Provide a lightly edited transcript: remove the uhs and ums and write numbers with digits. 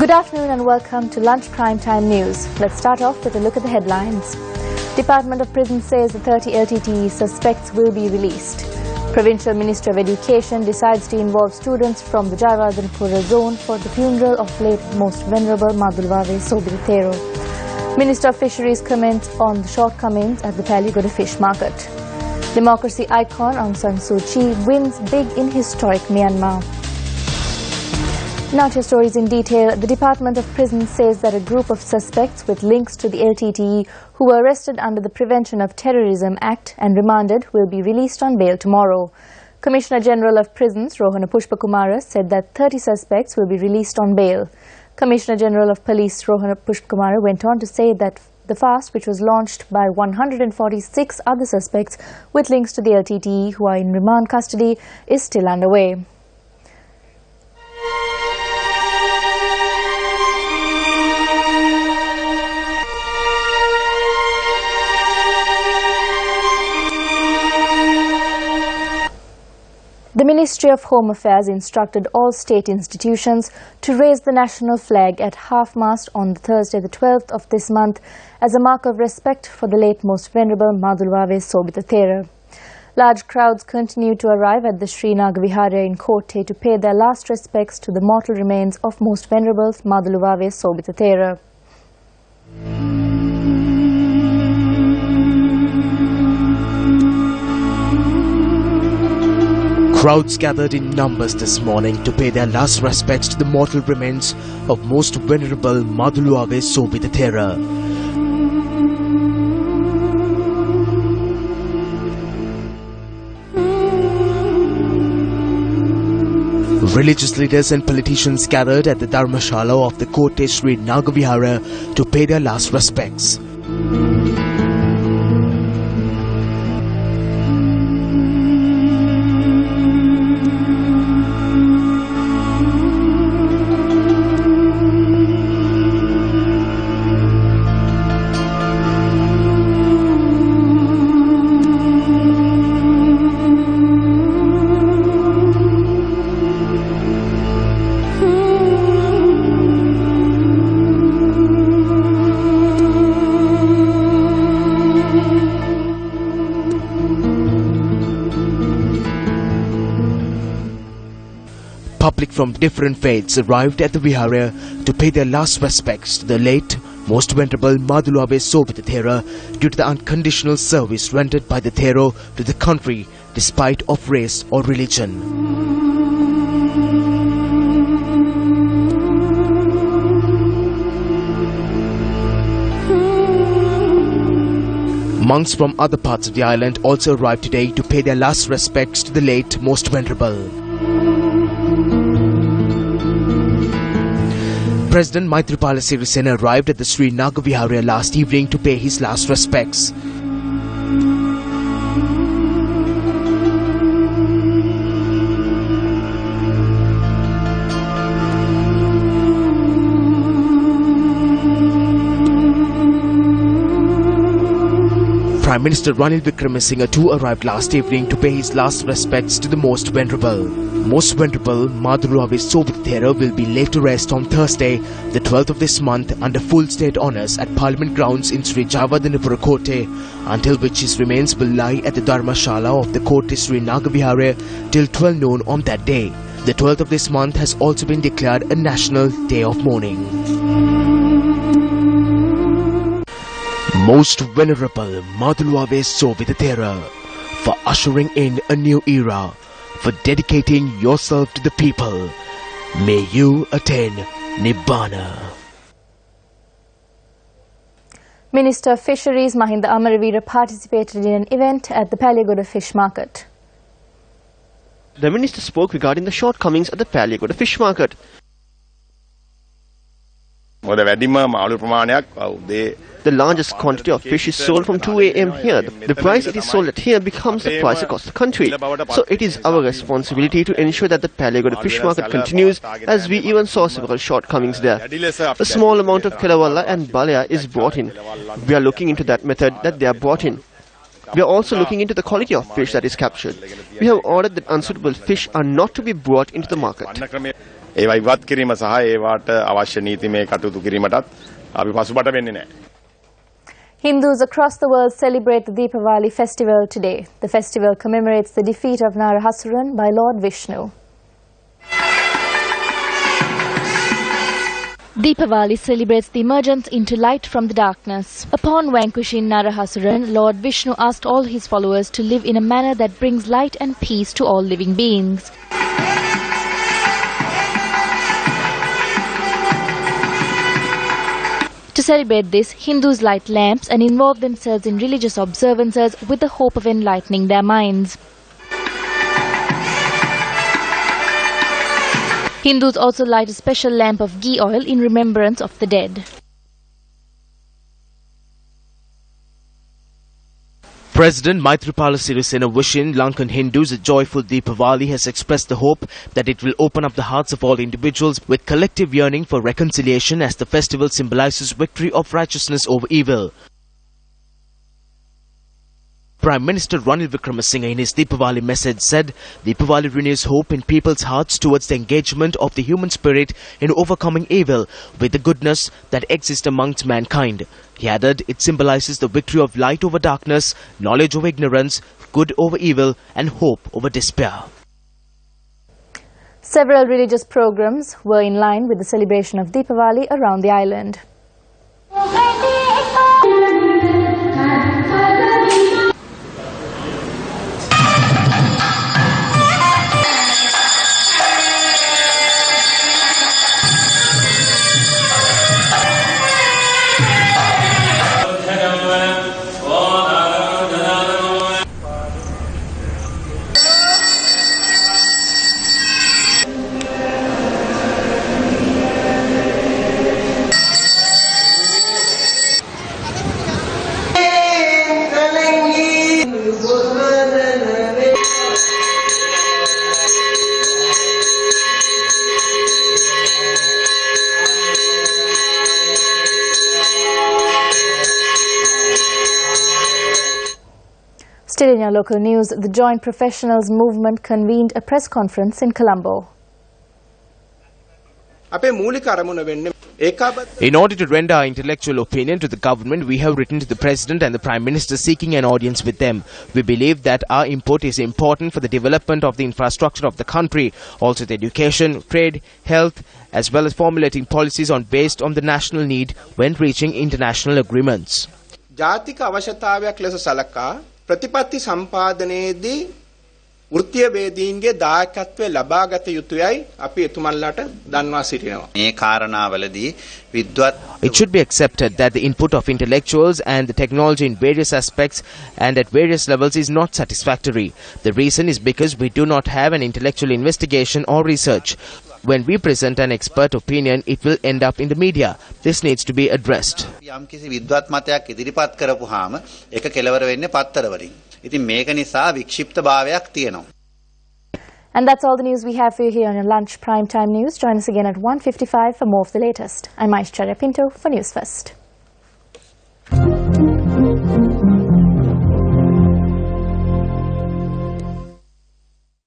Good afternoon and welcome to Lunch Primetime News. Let's start off with a look at the headlines. Department of Prisons says the 30 LTTE suspects will be released. Provincial Minister of Education decides to involve students from the Jayawardhanapura zone for the funeral of late Most Venerable Madhulwave Sobhitathero. Minister of Fisheries comments on the shortcomings at the Palyagoda Fish Market. Democracy icon Aung San Suu Kyi wins big in historic Myanmar. Now to your stories in detail. The Department of Prisons says that a group of suspects with links to the LTTE who were arrested under the Prevention of Terrorism Act and remanded will be released on bail tomorrow. Commissioner General of Prisons Rohana Pushpakumara said that 30 suspects will be released on bail. Commissioner General of Police Rohana Pushpakumara went on to say that the fast, which was launched by 146 other suspects with links to the LTTE who are in remand custody, is still underway. The Ministry of Home Affairs instructed all state institutions to raise the national flag at half-mast on Thursday the 12th of this month as a mark of respect for the late Most Venerable Madhulwave Sobhitathero. Large crowds continue to arrive at the Sri Nagavihara in Kotte to pay their last respects to the mortal remains of Most Venerable Madhulwave Sobhitathero. Crowds gathered in numbers this morning to pay their last respects to the mortal remains of Most Venerable Madhulwave Sobhitathero. Religious leaders and politicians gathered at the Dharmashala of the Kotte Sri Nagavihara to pay their last respects. Public from different faiths arrived at the Vihara to pay their last respects to the late Most Venerable Madhulwave Sobhitathero due to the unconditional service rendered by the Thero to the country despite of race or religion. Monks from other parts of the island also arrived today to pay their last respects to the late Most Venerable. President Maithripala Sirisena arrived at the Sri Nagavihara last evening to pay his last respects. Prime Minister Ranil Wickremesinghe too arrived last evening to pay his last respects to the Most Venerable. Most Venerable Madhulwave Sobhitathero will be laid to rest on Thursday, the 12th of this month, under full state honours at Parliament grounds in Sri Jayawardhanapura Kotte, until which his remains will lie at the Dharmashala of the Kotte Sri Nagavihara till 12 noon on that day. The 12th of this month has also been declared a national day of mourning. Most Venerable Madhulwave Sobhitathero, for ushering in a new era, for dedicating yourself to the people, may you attain Nibbana. Minister of Fisheries Mahinda Amaravira participated in an event at the Palyagoda Fish Market. The minister spoke regarding the shortcomings at the Palyagoda Fish Market. The largest quantity of fish is sold from 2 a.m. here. The price it is sold at here becomes the price across the country. So it is our responsibility to ensure that the Palyagoda Fish Market continues, as we even saw several shortcomings there. A small amount of Kelawalla and Balaya is brought in. We are looking into that method that they are brought in. We are also looking into the quality of fish that is captured. We have ordered that unsuitable fish are not to be brought into the market. ඒවා ඉවත් කිරීම සහ ඒවට අවශ්‍ය නීතිමය කටයුතු කිරීමටත් අපි පසුබට වෙන්නේ නැහැ. Hindus across the world celebrate the Deepavali festival today. The festival commemorates the defeat of Narahasuran by Lord Vishnu. Deepavali celebrates the emergence into light from the darkness. Upon vanquishing Narahasuran, Lord Vishnu asked all his followers to live in a manner that brings light and peace to all living beings. To celebrate this, Hindus light lamps and involve themselves in religious observances with the hope of enlightening their minds. Hindus also light a special lamp of ghee oil in remembrance of the dead. President Maithripala Sirisena wishing Lankan Hindus a joyful Deepavali has expressed the hope that it will open up the hearts of all individuals with collective yearning for reconciliation as the festival symbolizes victory of righteousness over evil. Prime Minister Ranil Wickremesinghe in his Deepavali message said, Deepavali renews hope in people's hearts towards the engagement of the human spirit in overcoming evil with the goodness that exists amongst mankind. He added, it symbolizes the victory of light over darkness, knowledge over ignorance, good over evil and hope over despair. Several religious programs were in line with the celebration of Deepavali around the island. Still in your local news, the Joint Professionals Movement convened a press conference in Colombo. In order to render our intellectual opinion to the government, we have written to the President and the Prime Minister seeking an audience with them. We believe that our input is important for the development of the infrastructure of the country, also the education, trade, health, as well as formulating policies based on the national need when reaching international agreements. ප්‍රතිපත්ති සම්පාදනයේදී වෘත්තීය වේදීන්ගේ දායකත්වය ලබාගත යුතුයයි අපි එතුමන්ලාට දන්වා සිටිනවා. මේ කාරණාවලදී විද්වත් It should be accepted that the input of intellectuals and the technology in various aspects and at various levels is not satisfactory. The reason is because we do not have an intellectual investigation or research. When we present an expert opinion, it will end up in the media. This needs to be addressed. යම්කිසි විද්වත් මතයක් ඉදිරිපත් කරපුවාම ඒක කෙලවර වෙන්නේ පත්තර වලින්. ඉතින් මේක නිසා වික්ෂිප්තභාවයක් තියෙනවා. And that's all the news we have for you here on your lunch primetime news. Join us again at 1:55 for more of the latest. I'm Aishwarya Pinto for News First.